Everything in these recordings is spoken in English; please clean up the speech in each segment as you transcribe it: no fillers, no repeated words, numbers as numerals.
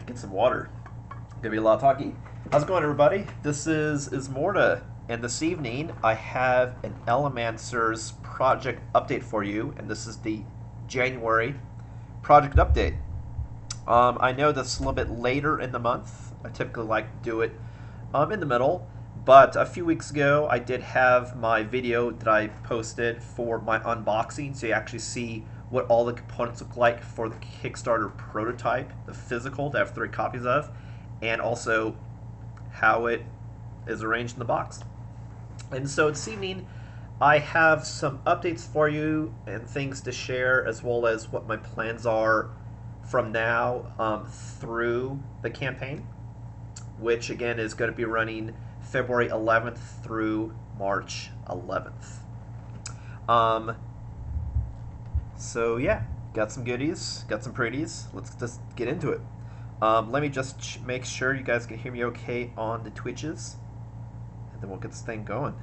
to get some water. Gonna be a lot of talking. How's it going, everybody? This is Ismortah, and this evening I have an ELEMANCERS project update for you, and this is the January project update. I know this is a little bit later in the month. I typically like to do it in the middle, but a few weeks ago I did have my video that I posted for my unboxing, so you actually see what all the components look like for the Kickstarter prototype, the physical that I have 3 copies of, and also how it is arranged in the box. And so this evening I have some updates for you and things to share, as well as what my plans are from now through the campaign, which again is going to be running February 11th through March 11th. So yeah, got some goodies, got some pretties. Let's just get into it. Let me just make sure you guys can hear me okay on the Twitches, and then we'll get this thing going.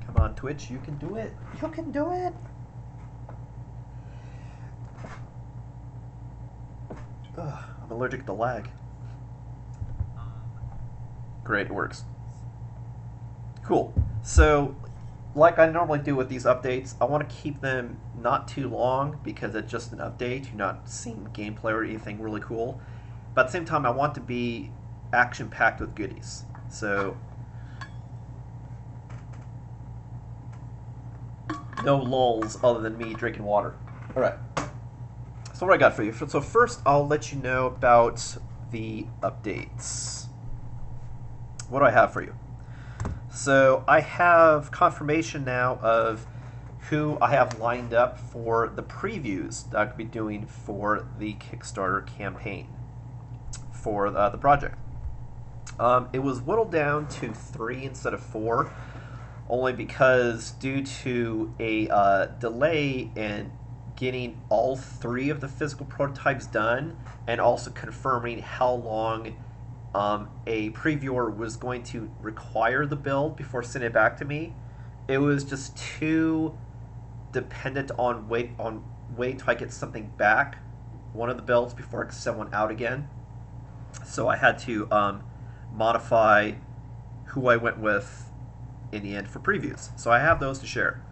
Come on, Twitch, you can do it. You can do it. Ugh, I'm allergic to lag. Great, it works. Cool. So, like I normally do with these updates, I want to keep them not too long because it's just an update. You're not seeing gameplay or anything really cool. But at the same time, I want to be action-packed with goodies. So, no lulls other than me drinking water. Alright. So what I got for you. So first I'll let you know about the updates. What do I have for you? So I have confirmation now of who I have lined up for the previews that I could be doing for the Kickstarter campaign for the project. It was whittled down to 3 instead of 4. Only because due to a delay in getting all 3 of the physical prototypes done, and also confirming how long a previewer was going to require the build before sending it back to me, it was just too dependent on wait till I get something back, one of the builds, before I could send one out again. So I had to modify who I went with in the end for previews. So I have those to share.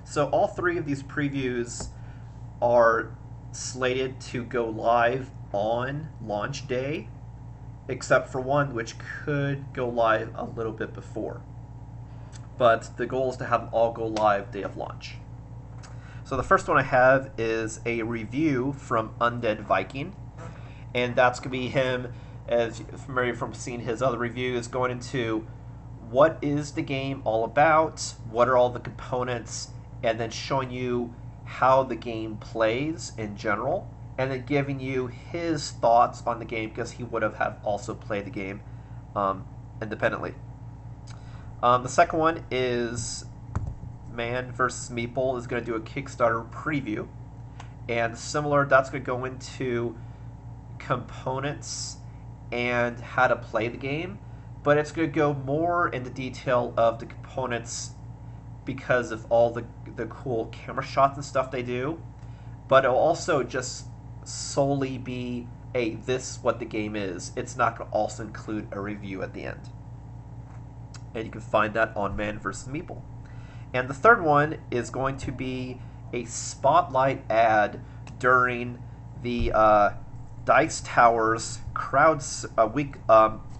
So all 3 of these previews are slated to go live on launch day, except for one which could go live a little bit before. But the goal is to have them all go live day of launch. So the first one I have is a review from Undead Viking, and that's going to be him, as you're familiar from seeing his other reviews, going into what is the game all about, what are all the components, and then showing you how the game plays in general, and then giving you his thoughts on the game, because he would have also played the game independently. The second one is Man vs. Meeple is going to do a Kickstarter preview, and similar, that's going to go into components and how to play the game. But it's going to go more into detail of the components because of all the cool camera shots and stuff they do. But it'll also just solely be this is what the game is. It's not going to also include a review at the end. And you can find that on Man vs. Meeple. And the third one is going to be a spotlight ad during the Dice Towers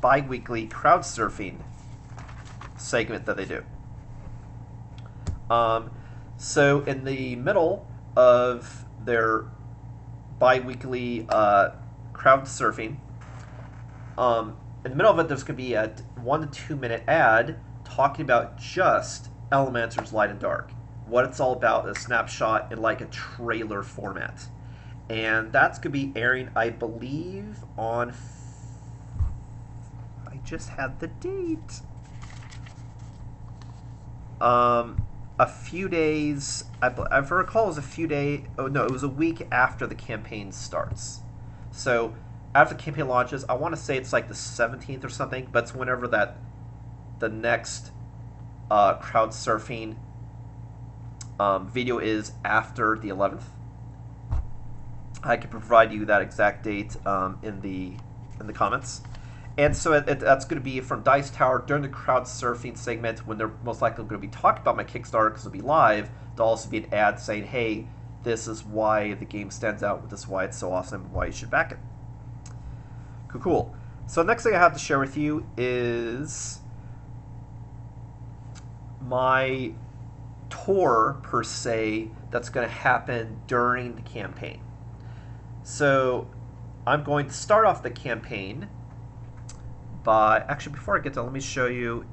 bi-weekly crowd surfing segment that they do. So in the middle of their bi-weekly crowd surfing, in the middle of it there's going to be a 1 to 2 minute ad talking about just ELEMANCERS Light and Dark, what it's all about, a snapshot in like a trailer format. And that's going to be airing, I believe, on... I just had the date. a few days. I recall it was a few days. Oh no, it was a week after the campaign starts. So after the campaign launches, I want to say it's like the 17th or something, but it's whenever that the next crowd surfing video is after the 11th. I can provide you that exact date in the comments. And so that's going to be from Dice Tower during the crowd surfing segment when they're most likely going to be talking about my Kickstarter because it'll be live. There'll also be an ad saying, hey, this is why the game stands out, this is why it's so awesome, why you should back it. Cool. So the next thing I have to share with you is my tour, per se, that's going to happen during the campaign. So I'm going to start off the campaign by, actually before I get to, let me show you,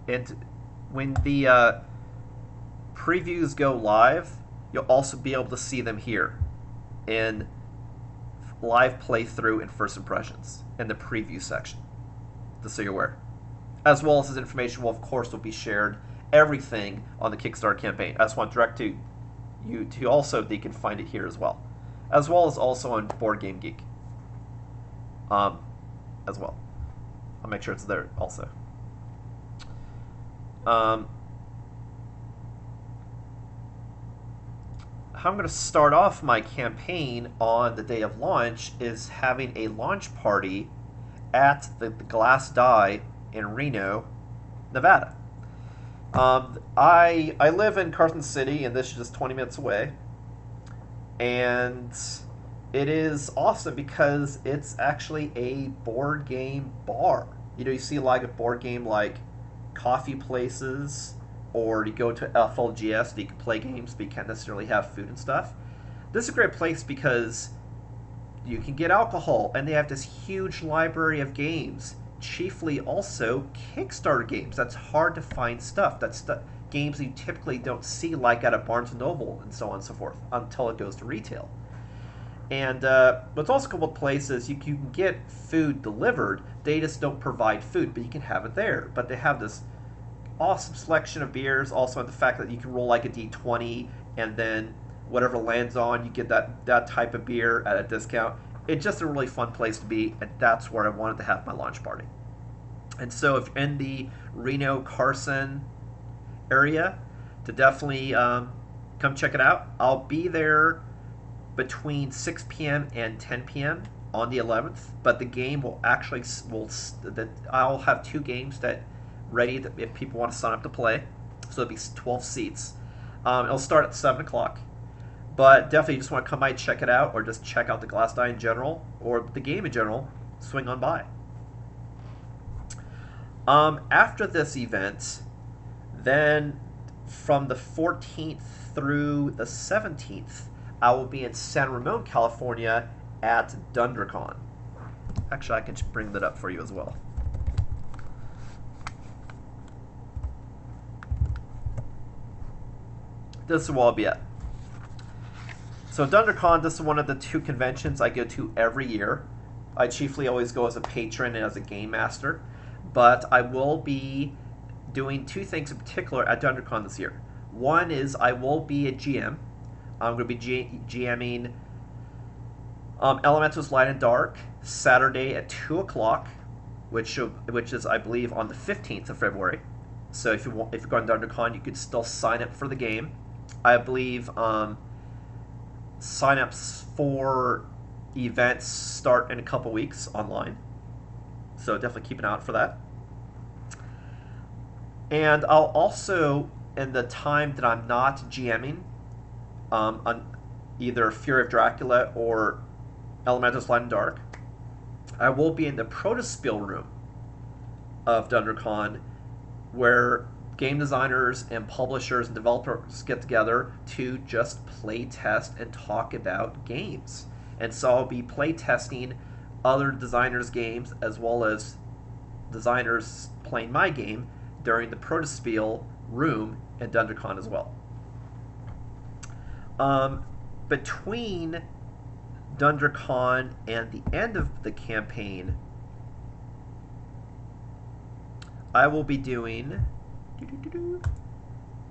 and when the previews go live, you'll also be able to see them here in live playthrough and first impressions in the preview section, just so you're aware. As well as this information will, of course, will be shared, everything on the Kickstarter campaign. I just want to direct to you to also, that you can find it here as well as also on Board Game Geek as well. I'll make sure it's there also. How I'm going to start off my campaign on the day of launch is having a launch party at the Glass Die in Reno, Nevada. I live in Carson City, and this is just 20 minutes away. And it is awesome because it's actually a board game bar. You know, you see a lot of board game like coffee places, or you go to FLGS, you can play games, but you can't necessarily have food and stuff. This is a great place because you can get alcohol, and they have this huge library of games, chiefly also Kickstarter games. That's hard to find stuff. That's games you typically don't see, like at a Barnes & Noble and so on and so forth, until it goes to retail. And what's also cool with places, you can get food delivered. They just don't provide food, but you can have it there. But they have this awesome selection of beers, also the fact that you can roll like a D20, and then whatever lands on, you get that type of beer at a discount. It's just a really fun place to be, and that's where I wanted to have my launch party. And so if you're in the Reno, Carson area, to definitely come check it out. I'll be there between 6 p.m. and 10 p.m. on the 11th, but the game will actually, I'll have 2 games that ready if people want to sign up to play. So it'll be 12 seats. It'll start at 7 o'clock. But definitely, you just want to come by and check it out, or just check out the Glass Die in general, or the game in general, swing on by. After this event, then from the 14th through the 17th, I will be in San Ramon, California at DunderCon. Actually, I can just bring that up for you as well. This is where I'll be at. So DunderCon, this is one of the 2 conventions I go to every year. I chiefly always go as a patron and as a game master, but I will be doing 2 things in particular at DunderCon this year. One is I will be a GM. I'm going to be GMing Elementals Light and Dark Saturday at 2 o'clock, which is, I believe, on the 15th of February. So if you go on DunderCon, you could still sign up for the game. I believe sign-ups for events start in a couple weeks online, so definitely keep an eye out for that. And I'll also, in the time that I'm not GMing on either Fury of Dracula or Elementals Light and Dark, I will be in the Protospiel room of DunderCon, where game designers and publishers and developers get together to just play test and talk about games. And so I'll be play testing other designers' games as well as designers playing my game during the Protospiel room at DunderCon as well. Between DunderCon and the end of the campaign, I will be doing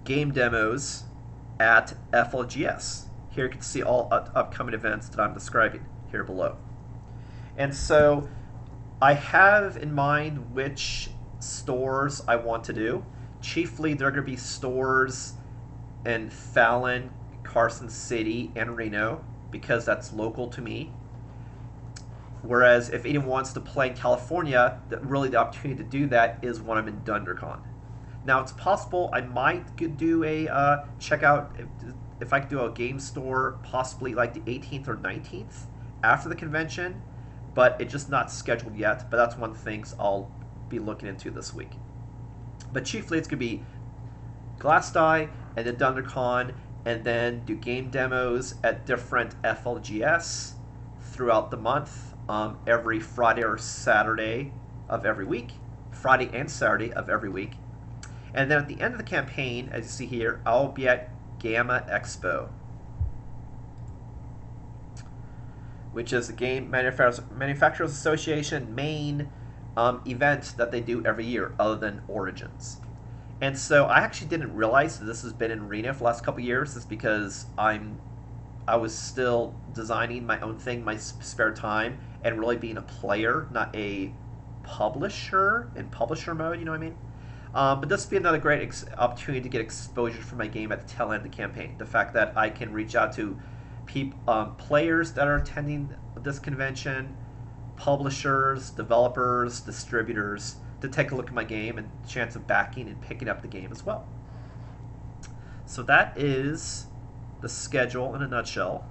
game demos at FLGS. Here you can see all upcoming events that I'm describing here below. And so I have in mind which stores I want to do. Chiefly, there are going to be stores in Fallon, Carson City, and Reno, because that's local to me. Whereas if anyone wants to play in California, really the opportunity to do that is when I'm in DunderCon. Now, it's possible I might do a check out if I could do a game store possibly like the 18th or 19th after the convention, but it's just not scheduled yet. But that's one of the things I'll be looking into this week. But chiefly, it's going to be Glass Die and then DunderCon, and then do game demos at different FLGS throughout the month, every Friday or Saturday of every week, Friday and Saturday of every week. And then at the end of the campaign, as you see here, I'll be at Gamma Expo, which is the Game Manufacturers Association main event that they do every year, other than Origins. And so I actually didn't realize that this has been in Reno for the last couple of years. It's because I was still designing my own thing, my spare time, and really being a player, not a publisher in publisher mode. You know what I mean? But this would be another great opportunity to get exposure for my game at the tail end of the campaign. The fact that I can reach out to players that are attending this convention, publishers, developers, distributors, to take a look at my game and chance of backing and picking up the game as well. So that is the schedule in a nutshell.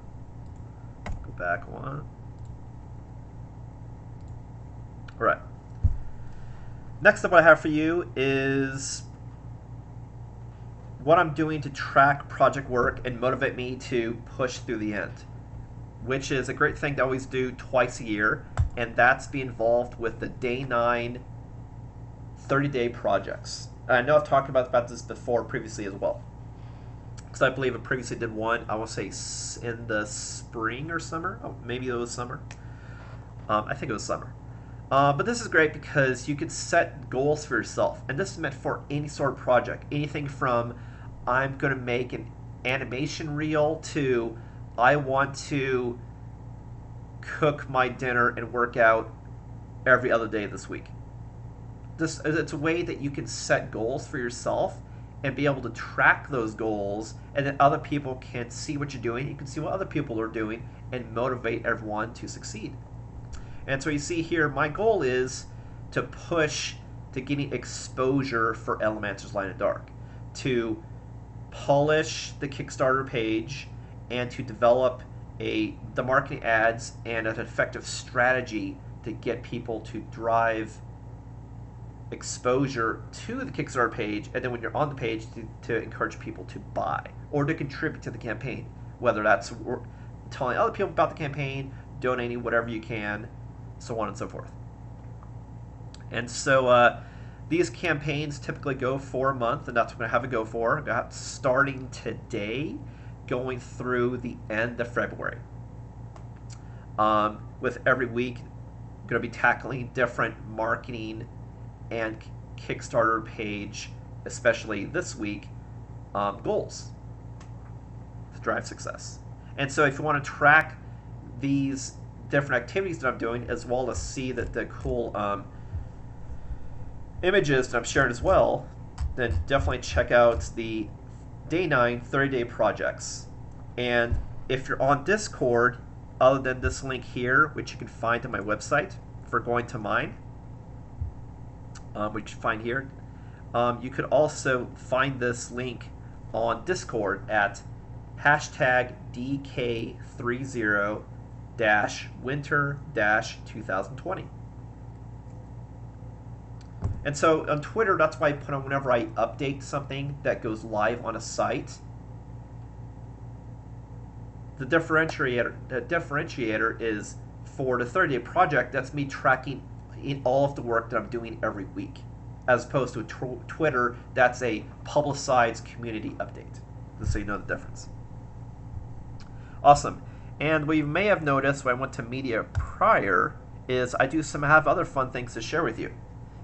Go back one. All right. Next up, what I have for you is what I'm doing to track project work and motivate me to push through the end, which is a great thing to always do twice a year, and that's be involved with the Day 9 30-day projects. I know I've talked about this before previously as well, because I believe I previously did one, I will say in the spring or summer. Oh, maybe it was summer. I think it was summer. But this is great because you can set goals for yourself, and this is meant for any sort of project. Anything from I'm going to make an animation reel to I want to cook my dinner and work out every other day this week. It's a way that you can set goals for yourself and be able to track those goals, and then other people can see what you're doing. You can see what other people are doing and motivate everyone to succeed. And so you see here, my goal is to push to getting exposure for ELEMANCERS Light and Dark, to polish the Kickstarter page, and to develop the marketing ads and an effective strategy to get people to drive exposure to the Kickstarter page, and then when you're on the page to encourage people to buy or to contribute to the campaign, whether that's telling other people about the campaign, donating whatever you can, so on and so forth. And so these campaigns typically go for a month, and that's what I'm going to have a go for, starting today, going through the end of February. With every week, I'm going to be tackling different marketing and Kickstarter page, especially this week, goals to drive success. And so if you want to track these different activities that I'm doing, as well as see that the cool images that I'm sharing as well, then definitely check out the Day 9 30-day projects. And if you're on Discord, other than this link here, which you can find on my website for going to mine, which you find here, you could also find this link on Discord at hashtag DK30-winter-2020. And so on Twitter, that's why I put on whenever I update something that goes live on a site. The differentiator is for the 30-day project, that's me tracking in all of the work that I'm doing every week, as opposed to Twitter, that's a publicized community update, just so you know the difference. Awesome. And what you may have noticed when I went to media prior is I have other fun things to share with you.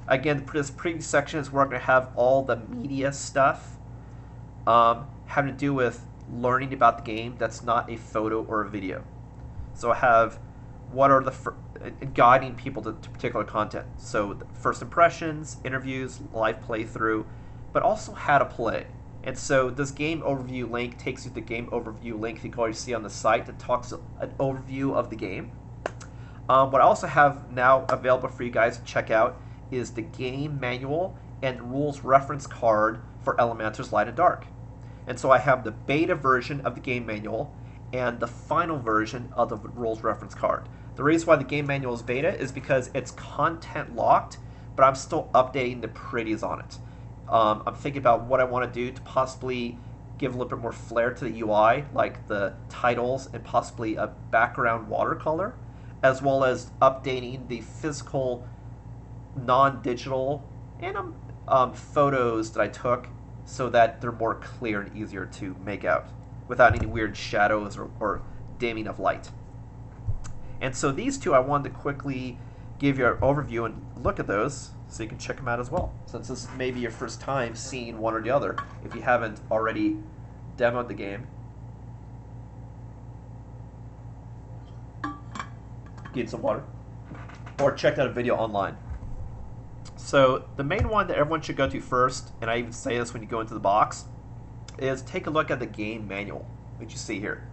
Again, this previous section is where I'm going to have all the media stuff. having to do with learning about the game that's not a photo or a video. So I have what are the guiding people to particular content. So first impressions, interviews, live playthrough, but also how to play. And so this game overview link takes you to the game overview link you can already see on the site that talks an overview of the game. What I also have now available for you guys to check out is the game manual and rules reference card for ELEMANCERS Light and Dark. And so I have the beta version of the game manual and the final version of the rules reference card. The reason why the game manual is beta is because it's content locked, but I'm still updating the pretties on it. I'm thinking about what I want to do to possibly give a little bit more flair to the UI, like the titles and possibly a background watercolor, as well as updating the physical, non-digital, and photos that I took so that they're more clear and easier to make out without any weird shadows or dimming of light. And so these two I wanted to quickly give you an overview and look at those so you can check them out as well, since this may be your first time seeing one or the other if you haven't already demoed the game. Get some water. Or checked out a video online. So the main one that everyone should go to first, and I even say this when you go into the box, is take a look at the game manual, which you see here.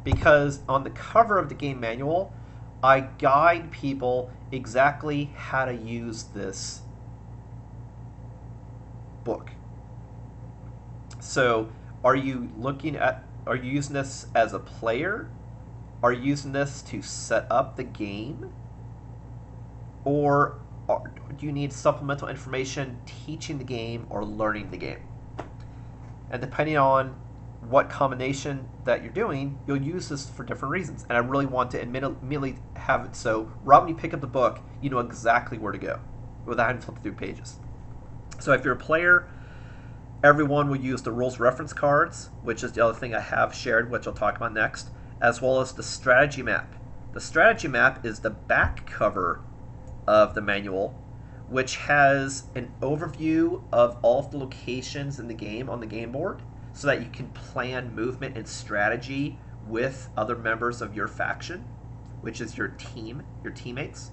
Because on the cover of the game manual, I guide people exactly how to use this book. So are you using this as a player? Are you using this to set up the game? Or do you need supplemental information teaching the game or learning the game? And depending on what combination that you're doing, you'll use this for different reasons. And I really want to immediately have it so right when you pick up the book, you know exactly where to go without having to flip through pages. So if you're a player, everyone will use the rules reference cards, which is the other thing I have shared, which I'll talk about next, as well as the strategy map. The strategy map is the back cover of the manual, which has an overview of all of the locations in the game on the game board, so that you can plan movement and strategy with other members of your faction, which is your team, your teammates,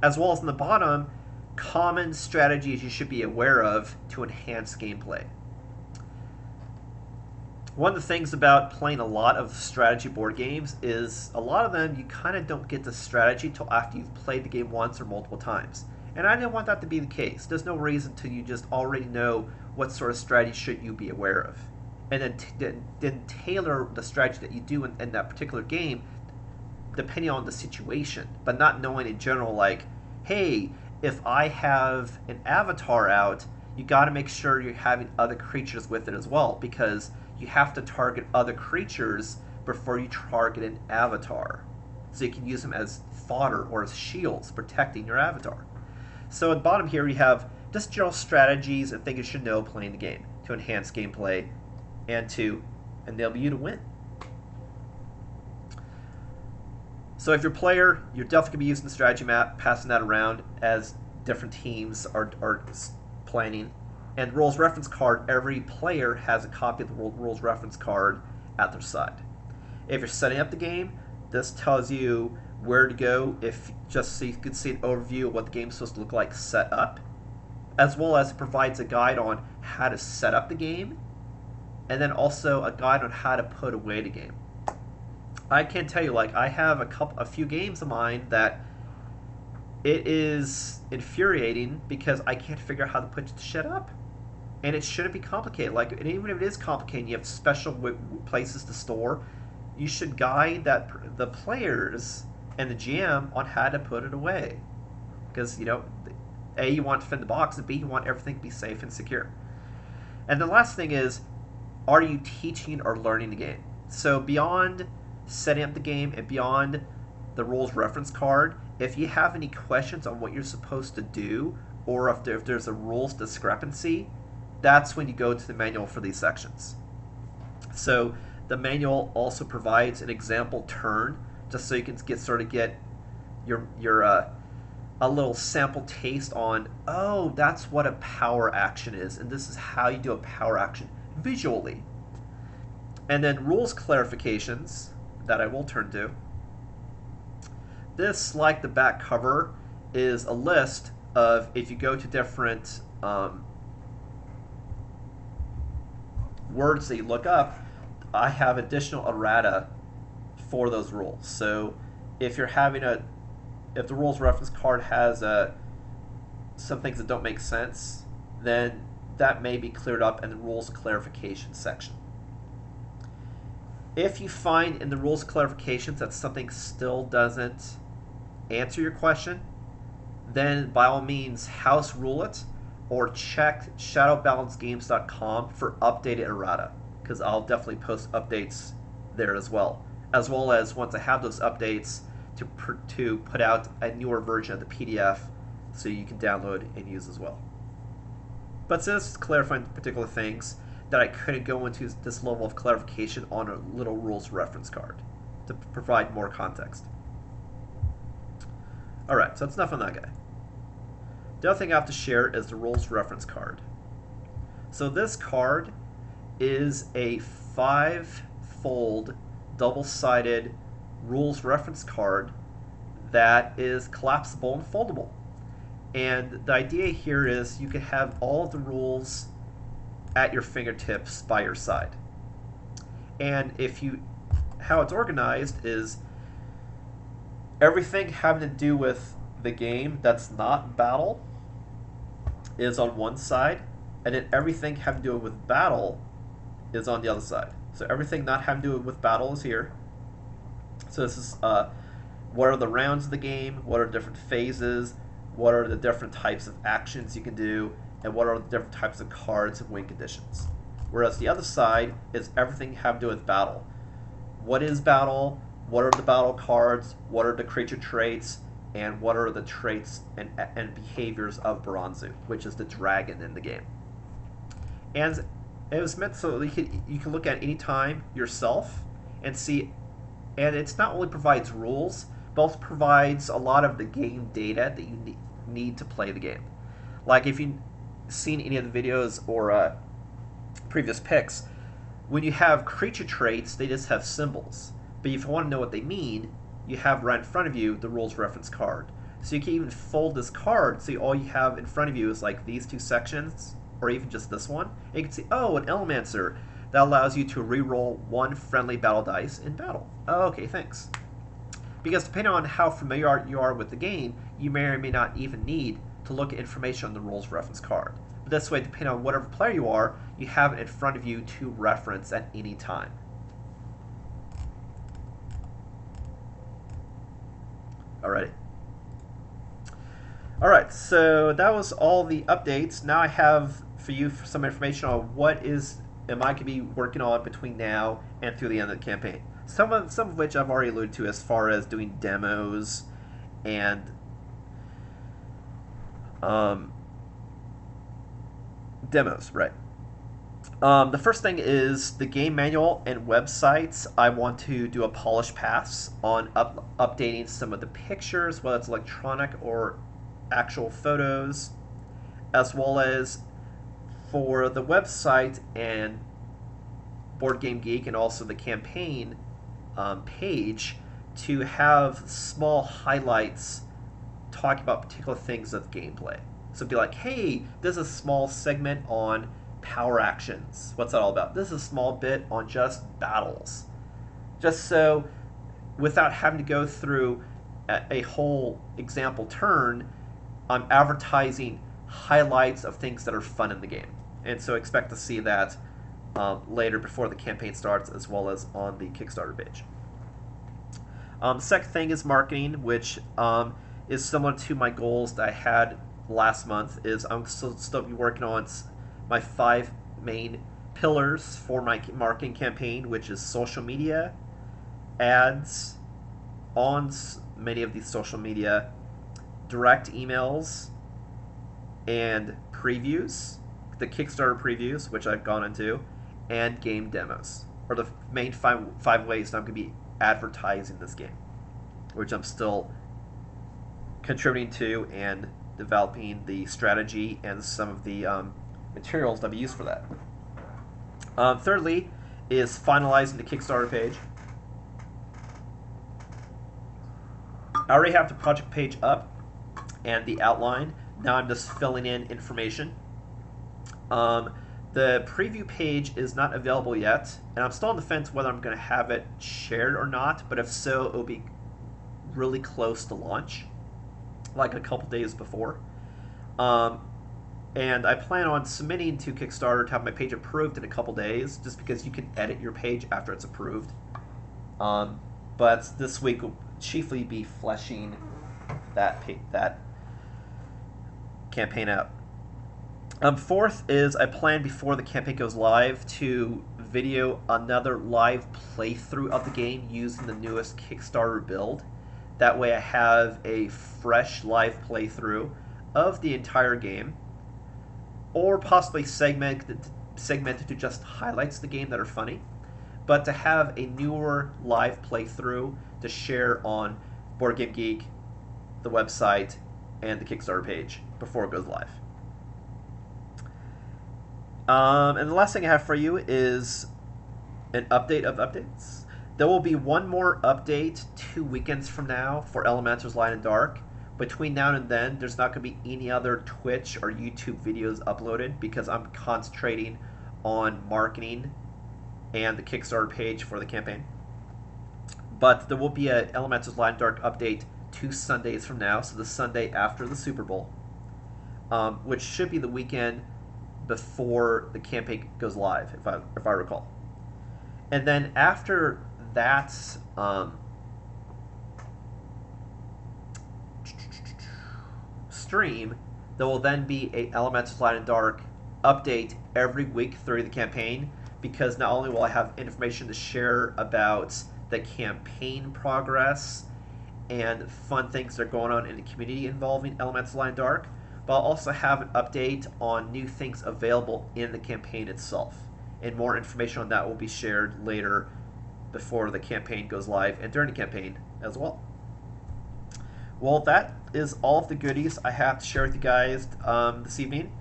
as well as in the bottom, common strategies you should be aware of to enhance gameplay. One of the things about playing a lot of strategy board games is a lot of them you kind of don't get the strategy till after you've played the game once or multiple times. And I didn't want that to be the case. There's no reason to you just already know what sort of strategy should you be aware of. And then tailor the strategy that you do in that particular game depending on the situation, but not knowing in general like, hey, if I have an avatar out, you got to make sure you're having other creatures with it as well, because you have to target other creatures before you target an avatar. So you can use them as fodder or as shields protecting your avatar. So at the bottom here you have just general strategies and things you should know playing the game to enhance gameplay and to enable you to win. So if you're a player, you're definitely going to be using the strategy map, passing that around as different teams are planning. And the rules reference card, every player has a copy of the rules reference card at their side. If you're setting up the game, this tells you where to go, if just so you can see an overview of what the game's supposed to look like set up, as well as it provides a guide on how to set up the game, and then also a guide on how to put away the game. I can tell you, like, I have a few games of mine that it is infuriating because I can't figure out how to put the shit up. And it shouldn't be complicated. Like, and even if it is complicated, you have special places to store, you should guide the players and the GM on how to put it away. Because, you know, A, you want to defend the box, and B, you want everything to be safe and secure. And the last thing is, are you teaching or learning the game? So beyond setting up the game and beyond the rules reference card, if you have any questions on what you're supposed to do, or if there's a rules discrepancy, that's when you go to the manual for these sections. So the manual also provides an example turn, just so you can get your a little sample taste on, oh, that's what a power action is, and this is how you do a power action. visually. And then rules clarifications that I will turn to. This, like the back cover, is a list of, if you go to different words that you look up, I have additional errata for those rules. So if you're having if the rules reference card has some things that don't make sense, then that may be cleared up in the rules clarification section. If you find in the rules clarifications that something still doesn't answer your question, then by all means house rule it, or check shadowbalancegames.com for updated errata, because I'll definitely post updates there as well as once I have those updates to put out a newer version of the PDF so you can download and use as well. But since it's clarifying particular things, that I couldn't go into this level of clarification on a little rules reference card to provide more context. Alright, so that's enough on that guy. The other thing I have to share is the rules reference card. So this card is a 5-fold double-sided rules reference card that is collapsible and foldable. And the idea here is you can have all of the rules at your fingertips by your side. And how it's organized is everything having to do with the game that's not battle is on one side, and then everything having to do with battle is on the other side. So everything not having to do with battle is here. So this is what are the rounds of the game, what are different phases, what are the different types of actions you can do, and what are the different types of cards and win conditions. Whereas the other side is everything having to do with battle. What is battle? What are the battle cards? What are the creature traits? And what are the traits and behaviors of Baranzu, which is the dragon in the game. And it was meant so that you can look at any time yourself and see, and it's not only provides rules, but also provides a lot of the game data that you need to play the game. Like if you've seen any of the videos or previous picks, when you have creature traits, they just have symbols. But if you want to know what they mean, you have right in front of you the rules reference card. So you can even fold this card so all you have in front of you is like these two sections, or even just this one. And you can see, oh, an Elemancer. That allows you to re-roll one friendly battle dice in battle. Oh, okay, thanks. Because depending on how familiar you are with the game, you may or may not even need to look at information on the rules reference card. But this way, depending on whatever player you are, you have it in front of you to reference at any time. Alrighty. Alright, so that was all the updates. Now I have for you some information on what am I going to be working on between now and through the end of the campaign. Some of which I've already alluded to as far as doing demos and demos, right. The first thing is the game manual and websites. I want to do a polish pass on updating some of the pictures, whether it's electronic or actual photos, as well as for the website and Board Game Geek and also the campaign page to have small highlights talking about particular things of gameplay. So be like, hey, this is a small segment on power actions. What's that all about? This is a small bit on just battles. Just so, without having to go through a whole example turn, I'm advertising highlights of things that are fun in the game. And so expect to see that later before the campaign starts, as well as on the Kickstarter page. Second thing is marketing, which is similar to my goals that I had last month. Is I'm still be working on my 5 main pillars for my marketing campaign, which is social media, ads on many of these social media, direct emails, and previews, the Kickstarter previews, which I've gone into, and game demos, are the main five ways that I'm going to be advertising this game, which I'm still contributing to and developing the strategy and some of the materials that we use for that. Thirdly is finalizing the Kickstarter page. I already have the project page up and the outline. Now I'm just filling in information. The preview page is not available yet, and I'm still on the fence whether I'm going to have it shared or not, but if so, it'll be really close to launch, like a couple days before. And I plan on submitting to Kickstarter to have my page approved in a couple days, just because you can edit your page after it's approved. But this week will chiefly be fleshing that campaign out. Fourth is I plan before the campaign goes live to video another live playthrough of the game using the newest Kickstarter build. That way I have a fresh live playthrough of the entire game, or possibly segmented to just highlights the game that are funny, but to have a newer live playthrough to share on Board Game Geek, the website, and the Kickstarter page before it goes live. And the last thing I have for you is an update of updates. There will be one more update 2 weekends from now for ELEMANCERS Light and Dark. Between now and then, there's not going to be any other Twitch or YouTube videos uploaded because I'm concentrating on marketing and the Kickstarter page for the campaign. But there will be an ELEMANCERS Light and Dark update 2 Sundays from now, so the Sunday after the Super Bowl, which should be the weekend before the campaign goes live, if I recall. And then after that stream, there will then be a ELEMANCERS Light and Dark update every week through the campaign, because not only will I have information to share about the campaign progress and fun things that are going on in the community involving ELEMANCERS Light and Dark, but I'll also have an update on new things available in the campaign itself. And more information on that will be shared later before the campaign goes live and during the campaign as well. Well, that is all of the goodies I have to share with you guys this evening.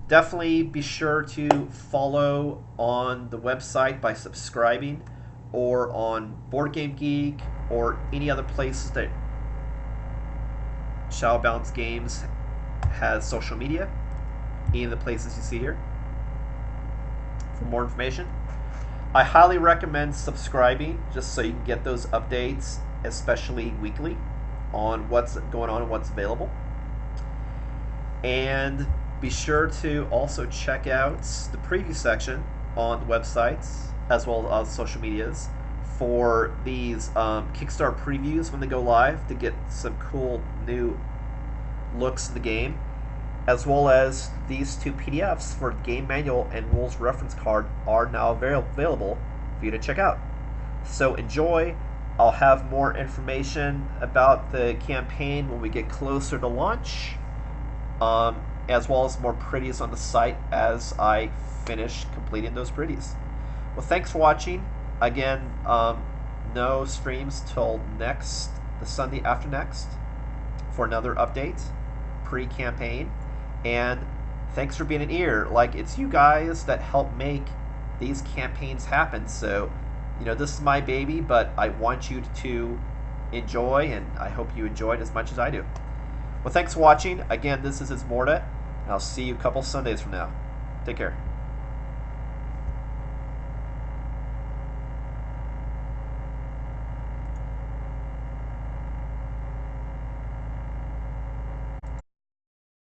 Definitely be sure to follow on the website by subscribing, or on Board Game Geek, or any other places that Shadow Balance Games has social media, any of the places you see here, for more information. I highly recommend subscribing just so you can get those updates, especially weekly, on what's going on and what's available. And be sure to also check out the preview section on the websites as well as social medias for these Kickstarter previews when they go live, to get some cool new looks in the game, as well as these 2 PDFs for game manual and rules reference card are now available for you to check out. So enjoy. I'll have more information about the campaign when we get closer to launch, as well as more pretties on the site as I finish completing those pretties. Well, thanks for watching. Again, no streams till the Sunday after next for another update, pre-campaign. And thanks for being an ear. Like, it's you guys that help make these campaigns happen. So, this is my baby, but I want you to enjoy, and I hope you enjoy it as much as I do. Well, thanks for watching. Again, this is Ismortah, and I'll see you a couple Sundays from now. Take care.